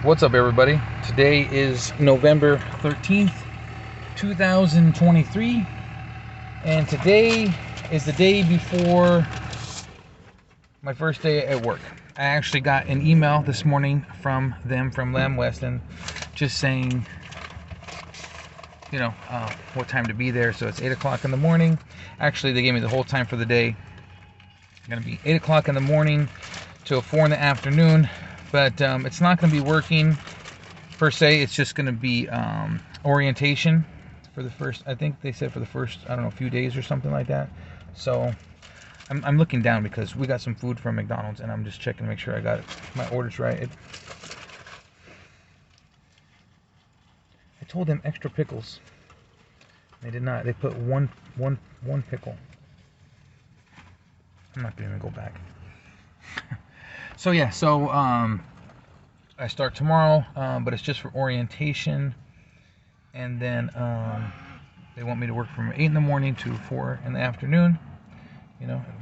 What's up, everybody? Today is November 13th, 2023, and today is the day before my first day at work. I actually got an email this morning from Lamb Weston, just saying, what time to be there. So it's 8 o'clock in the morning. Actually, they gave me the whole time for the day. It's going to be 8 o'clock in the morning till 4 in the afternoon, but it's not going to be working per se. It's just going to be orientation for the first, I think they said for the first, I don't know, few days or something like that. So I'm looking down because we got some food from McDonald's, and I'm just checking to make sure I got my orders right. I told them extra pickles. They did not. They put one pickle. I'm not going to even go back. So yeah, I start tomorrow, but it's just for orientation, and then they want me to work from 8 in the morning to 4 in the afternoon,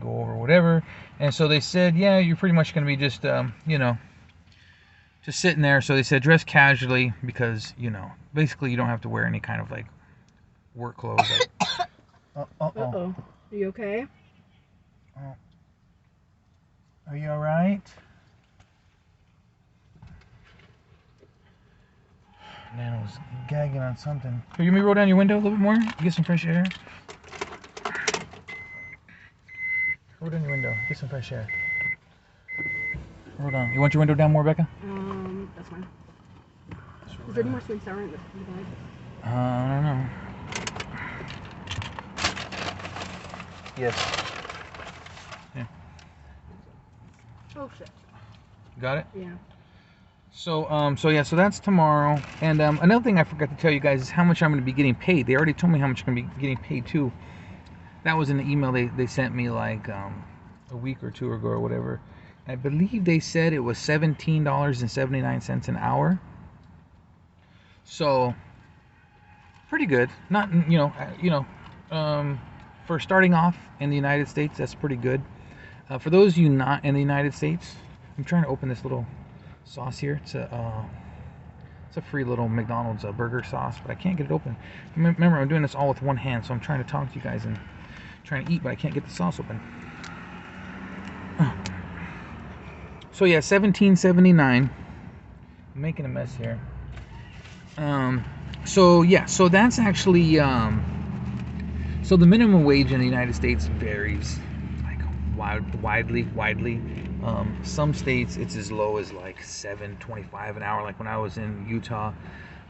go over whatever. And so they said, yeah, you're pretty much going to be just, just sitting there. So they said dress casually because, basically you don't have to wear any kind of like work clothes. Like, Uh-oh. Are you okay? Are you all right? Nana was gagging on something. Here, you want me to roll down your window a little bit more? Get some fresh air. Roll down your window. Get some fresh air. Roll down. You want your window down more, Becca? That's fine. Is there any more sweet and sour in the bag? I don't know. Yes. Yeah. Oh shit. Got it? Yeah. So that's tomorrow. And another thing I forgot to tell you guys is how much I'm going to be getting paid. They already told me how much I'm going to be getting paid too. That was in the email they sent me like a week or two ago or whatever. I believe they said it was $17.79 an hour. So pretty good. Not for starting off in the United States, that's pretty good. For those of you not in the United States, I'm trying to open this little sauce here. It's a free little McDonald's burger sauce, but I can't get it open. Remember, I'm doing this all with one hand, so I'm trying to talk to you guys and trying to eat, but I can't get the sauce open. So yeah, $17.79. I'm making a mess here. So that's actually so the minimum wage in the United States varies like widely. Some states it's as low as like $7.25 an hour. Like when I was in Utah,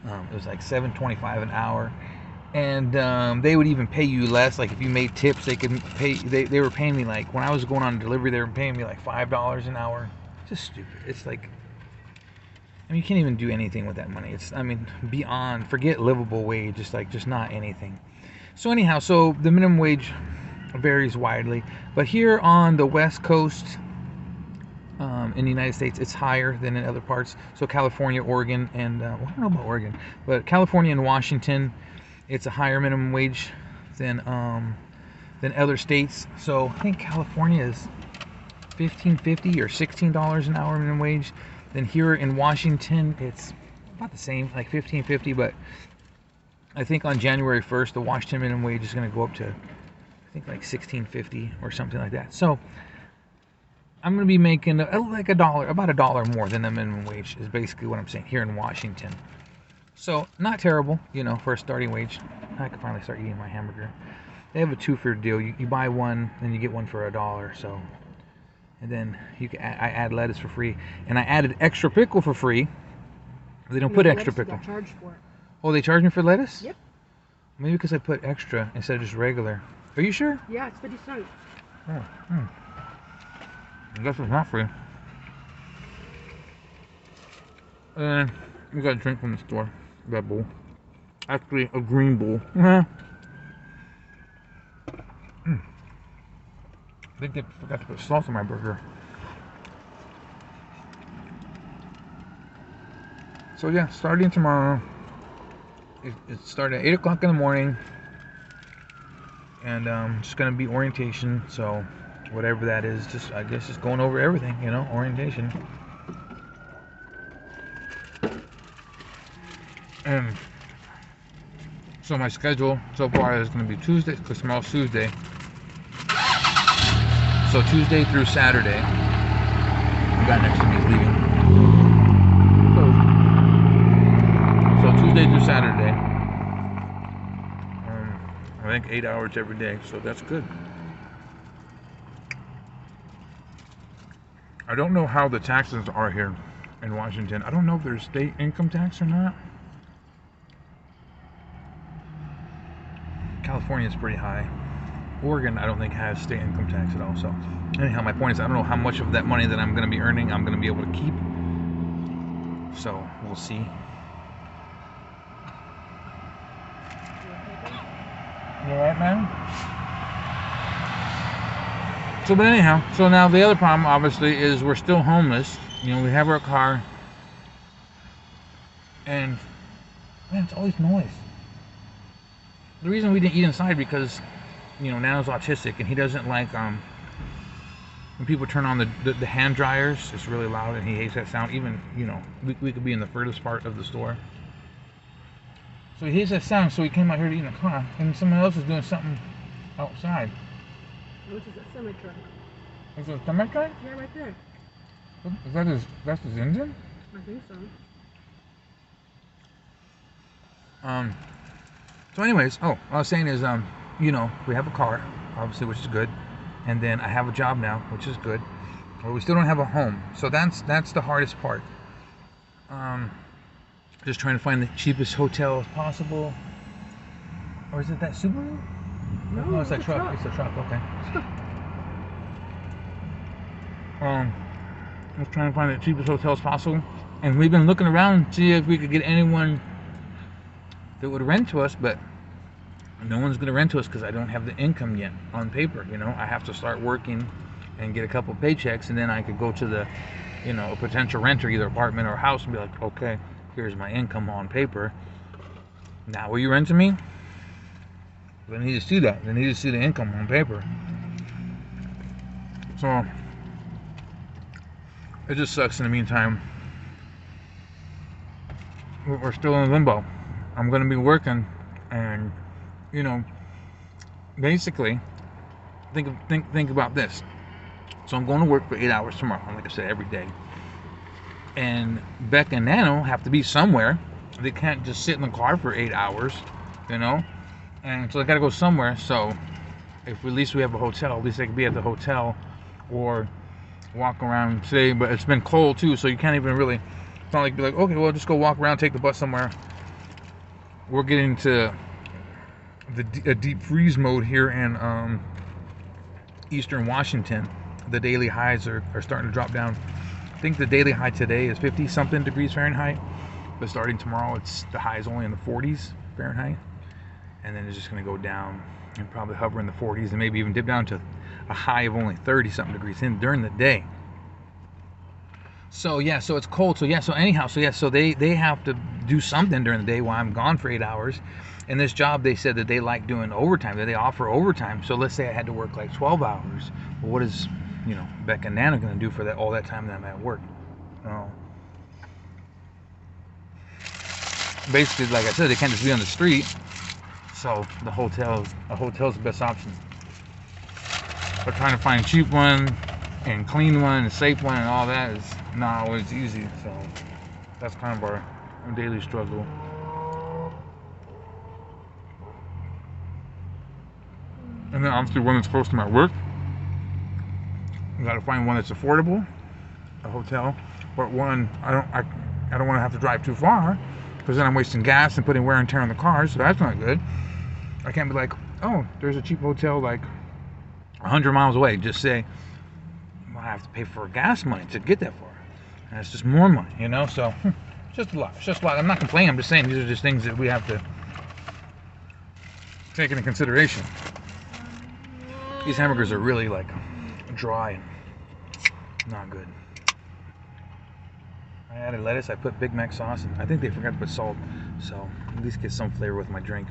it was like $7.25 an hour, and they would even pay you less. Like if you made tips, they could pay. They were paying me like when I was going on delivery, they were paying me like $5 an hour. Just stupid. It's like, you can't even do anything with that money. It's, beyond, forget livable wage. Just not anything. So anyhow, so the minimum wage varies widely, but here on the West Coast, in the United States, it's higher than in other parts. So California, Oregon, and I don't know about Oregon, but California and Washington, it's a higher minimum wage than other states. So I think California is $15.50 or $16 an hour minimum wage. Then here in Washington, it's about the same, like $15.50. But I think on January 1st, the Washington minimum wage is going to go up to, I think, like $16.50 or something like that. So I'm going to be making like about a dollar more than the minimum wage is basically what I'm saying here in Washington. So not terrible, for a starting wage. I can finally start eating my hamburger. They have a 2-for deal. You buy one and you get one for $1. So, and then I add lettuce for free, and I added extra pickle for free. They don't put extra pickle. Charged for it. Oh, they charge me for lettuce? Yep. Maybe because I put extra instead of just regular. Are you sure? Yeah, it's 50 cents. Oh, I guess it's not free. And we got a drink from the store. Red Bull. Actually, a green Bull. I think they forgot to put sauce on my burger. So yeah, starting tomorrow. It started at 8 o'clock in the morning. And it's going to be orientation. So whatever that is, I guess just going over everything, orientation. And so my schedule so far is going to be Tuesday, because tomorrow's Tuesday. So Tuesday through Saturday. The guy next to me is leaving. So Tuesday through Saturday. I think 8 hours every day, so that's good. I don't know how the taxes are here in Washington. I don't know if there's state income tax or not. California is pretty high. Oregon, I don't think has state income tax at all. So, anyhow, my point is, I don't know how much of that money that I'm going to be earning I'm going to be able to keep. So, we'll see. You alright, man? So, but anyhow, so now the other problem, obviously, is we're still homeless. You know, we have our car. And, man, it's always noise. The reason we didn't eat inside because, you know, Nano's autistic and he doesn't like when people turn on the hand dryers. It's really loud and he hates that sound. Even, you know, we could be in the furthest part of the store. So he hates that sound, so he came out here to eat in the car, and someone else is doing something outside. Which is a semi-truck. Is it a semi-truck? Yeah, right there. Is that that's his engine? I think so. So anyways, what I was saying is, you know, we have a car, obviously, which is good. And then I have a job now, which is good. But we still don't have a home. So that's the hardest part. Just trying to find the cheapest hotel as possible. Or is it that Subaru? No, it's that truck. It's a truck, okay. Just trying to find the cheapest hotel as possible. And we've been looking around to see if we could get anyone that would rent to us, but no one's going to rent to us because I don't have the income yet on paper. You know, I have to start working and get a couple paychecks, and then I could go to the, you know, a potential renter, either apartment or house, and be like, okay, here's my income on paper. Now, will you rent to me? They need to see that. They need to see the income on paper. So it just sucks in the meantime. We're still in limbo. I'm going to be working, and, you know, basically, think about this. So I'm going to work for 8 hours tomorrow, like I said, every day. And Beck and Nano have to be somewhere. They can't just sit in the car for 8 hours, you know? And so they got to go somewhere. So if at least we have a hotel, at least they can be at the hotel or walk around today. But it's been cold too, so you can't even really, it's not like be like, okay, well, just go walk around, take the bus somewhere. We're getting to a deep freeze mode here in eastern Washington. The daily highs are starting to drop down. I think the daily high today is 50 something degrees Fahrenheit, but starting tomorrow the high is only in the 40s Fahrenheit, and then it's just going to go down and probably hover in the 40s and maybe even dip down to a high of only 30 something degrees during the day. So yeah, so it's cold. So yeah, so anyhow, so they have to do something during the day while I'm gone for 8 hours. And this job, they said that they like doing overtime, that they offer overtime. So let's say I had to work like 12 hours. Well, what is, you know, Beck and Nana going to do for that all that time that I'm at work? Basically, like I said, they can't just be on the street. So a hotel's the best option. But trying to find a cheap one and clean one and safe one and all that is not always easy. So that's kind of our daily struggle. And then obviously one that's close to my work. You got to find one that's affordable, a hotel, but one I don't want to have to drive too far, because then I'm wasting gas and putting wear and tear on the car. So that's not good. I can't be like, oh, there's a cheap hotel like 100 miles away. Just say, well, I have to pay for gas money to get that far, and it's just more money, you know. So it's just a lot. It's just a lot. I'm not complaining. I'm just saying these are just things that we have to take into consideration. These hamburgers are really like dry and not good. I added lettuce, I put Big Mac sauce, and I think they forgot to put salt, so at least get some flavor with my drink.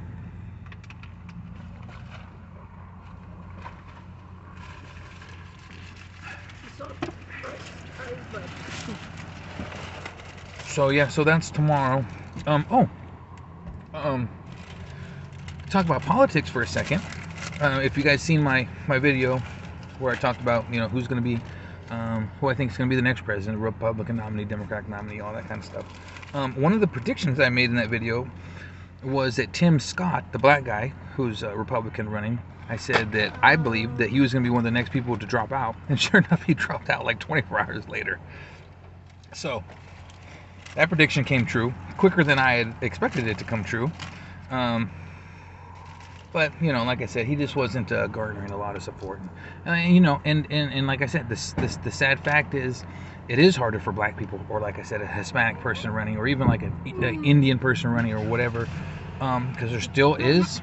So yeah, so that's tomorrow. Talk about politics for a second. If you guys seen my video where I talked about who's going to be who I think is going to be the next president, Republican nominee, Democratic nominee, all that kind of stuff. One of the predictions I made in that video was that Tim Scott, the black guy who's a Republican running, I said that I believed that he was going to be one of the next people to drop out, and sure enough, he dropped out like 24 hours later. So that prediction came true quicker than I had expected it to come true. But like I said, he just wasn't garnering a lot of support. And like I said, the sad fact is, it is harder for black people, or like I said, a Hispanic person running, or even like an Indian person running, or whatever, because there still is,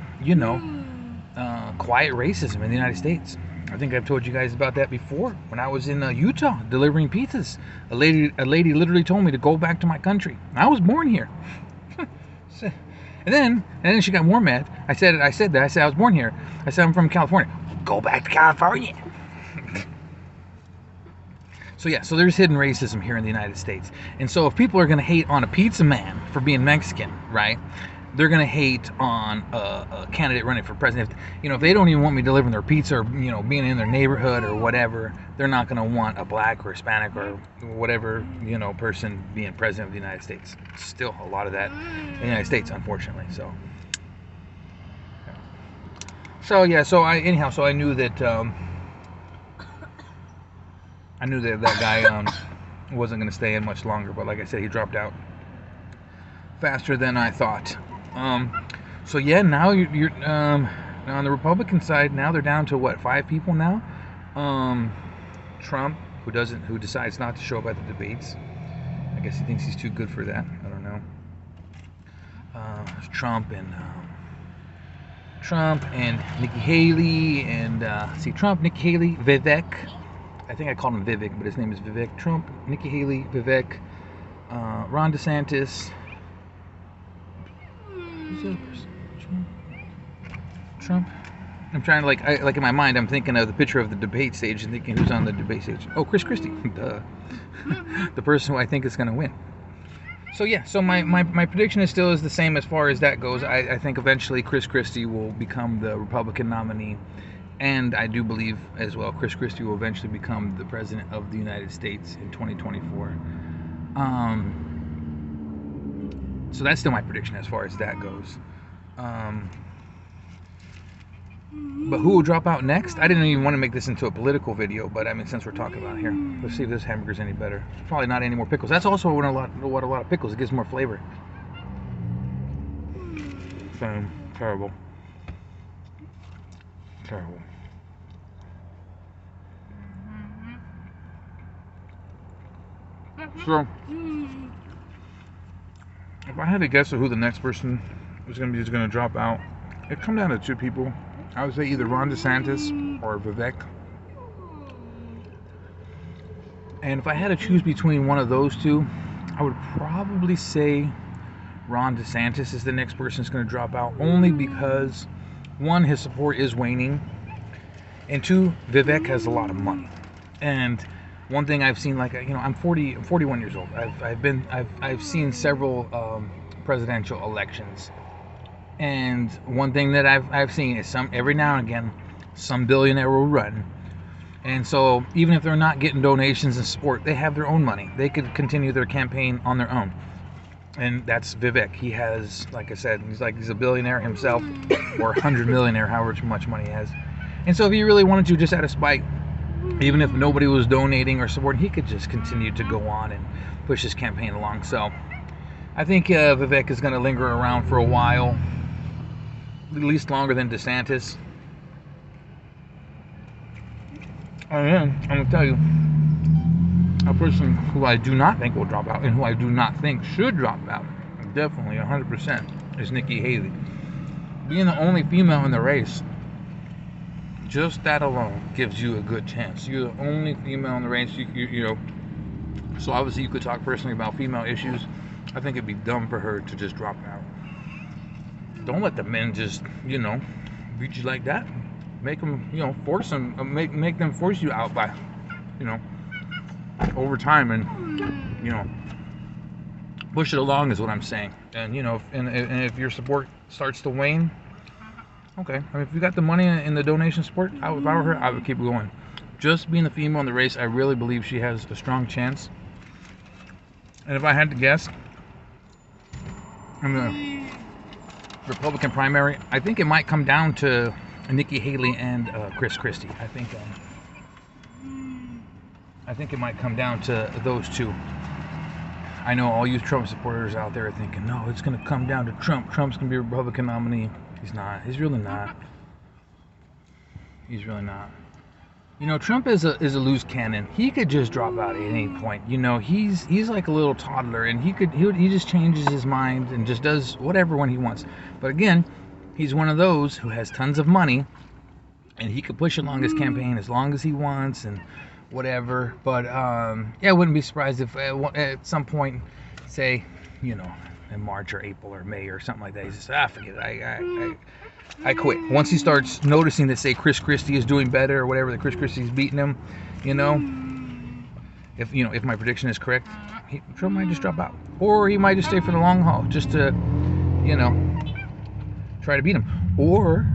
quiet racism in the United States. I think I've told you guys about that before. When I was in Utah delivering pizzas, a lady literally told me to go back to my country. I was born here. And then she got more mad. I said I was born here. I said I'm from California. Go back to California. So yeah, so there's hidden racism here in the United States. And so if people are going to hate on a pizza man for being Mexican, right? They're going to hate on a candidate running for president. If they don't even want me delivering their pizza, or being in their neighborhood or whatever, they're not going to want a black or Hispanic or whatever person being president of the United States. Still a lot of that in the United States, unfortunately. So yeah. So I knew that that guy wasn't going to stay in much longer. But like I said, he dropped out faster than I thought. So yeah, now you're on the Republican side. Now they're down to what, 5 people now? Trump, who decides not to show up at the debates. I guess he thinks he's too good for that. I don't know. Trump and Nikki Haley and Trump, Nikki Haley, Vivek. I think I called him Vivek, but his name is Vivek. Trump, Nikki Haley, Vivek, Ron DeSantis. Trump. I'm trying to like in my mind, I'm thinking of the picture of the debate stage and thinking who's on the debate stage. Oh, Chris Christie, the person who I think is going to win. So yeah, so my prediction is the same as far as that goes. I think eventually Chris Christie will become the Republican nominee, and I do believe as well Chris Christie will eventually become the president of the United States in 2024. So that's still my prediction as far as that goes. But who will drop out next? I didn't even want to make this into a political video, but I mean, since we're talking about it here, let's see if this hamburger's any better. Probably not any more pickles. That's also what a lot of pickles. It gives more flavor. Terrible. So, if I had to guess who the next person is going to drop out, it'd come down to 2 people. I would say either Ron DeSantis or Vivek. And if I had to choose between one of those 2, I would probably say Ron DeSantis is the next person that's going to drop out, only because 1, his support is waning, and 2, Vivek has a lot of money. And one thing I've seen, I'm 41 years old. I've seen several presidential elections, and one thing that I've seen is every now and again some billionaire will run, and so even if they're not getting donations and support, they have their own money. They could continue their campaign on their own, and that's Vivek. He has, like I said, he's a billionaire himself, or 100 millionaire, however much money he has. And so if he really wanted to, just out of spite, even if nobody was donating or supporting, he could just continue to go on and push his campaign along. So I think Vivek is going to linger around for a while, at least longer than DeSantis. I'm going to tell you, a person who I do not think will drop out and who I do not think should drop out, definitely 100%, is Nikki Haley. Being the only female in the race, just that alone gives you a good chance. You're the only female in the race. You know. So obviously you could talk personally about female issues. I think it'd be dumb for her to just drop out. Don't let the men just, beat you like that. Make them, force them. Make them force you out by, over time, and Push it along is what I'm saying. And you know, and if your support starts to wane, okay. I mean, if you got the money in the donation support, if I were her, I would keep going. Just being the female in the race, I really believe she has a strong chance. And if I had to guess, in the Republican primary, I think it might come down to Nikki Haley and Chris Christie. I think it might come down to those two. I know all you Trump supporters out there are thinking, no, it's going to come down to Trump. Trump's going to be a Republican nominee. He's not. He's really not. He's really not. You know, Trump is a loose cannon. He could just drop out at any point. You know, he's like a little toddler, and he just changes his mind and just does whatever when he wants. But again, he's one of those who has tons of money, and he could push along his campaign as long as he wants and whatever. But yeah, I wouldn't be surprised if at some point, say, you know, in March or April or May or something like that, he says, forget it. I quit. Once he starts noticing that, say, Chris Christie is doing better or whatever, that Chris Christie's beating him, you know, if my prediction is correct, Trump might just drop out, or he might just stay for the long haul, just to, you know, try to beat him, or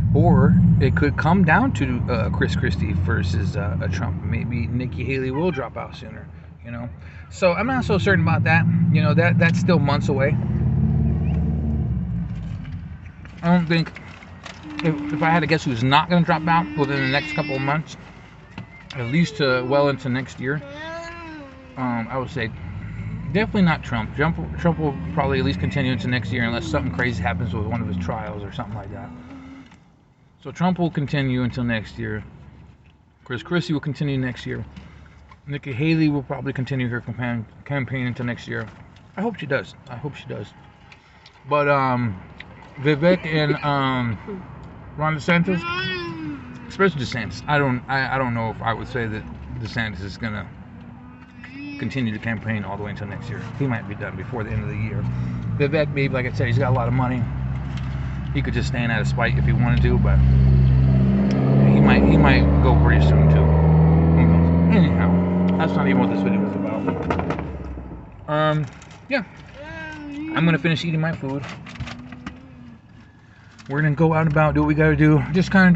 it could come down to Chris Christie versus Trump. Maybe Nikki Haley will drop out sooner, you know. So I'm not so certain about that. You know, that's still months away. I don't think. If I had to guess who's not going to drop out within the next couple of months, at least well into next year, I would say definitely not Trump. Trump will probably at least continue into next year unless something crazy happens with one of his trials or something like that. So Trump will continue until next year. Chris Christie will continue next year. Nikki Haley will probably continue her campaign until next year. I hope she does. But Vivek and Ron DeSantis, especially DeSantis, I don't know if I would say that DeSantis is gonna continue to campaign all the way until next year. He might be done before the end of the year. Vivek, maybe, like I said, he's got a lot of money. He could just stand out of spite if he wanted to, but he might go pretty soon too. Who knows? Anyhow, that's not even what this video is about. Yeah, I'm gonna finish eating my food. We're gonna go out and about, do what we gotta do. Just kind of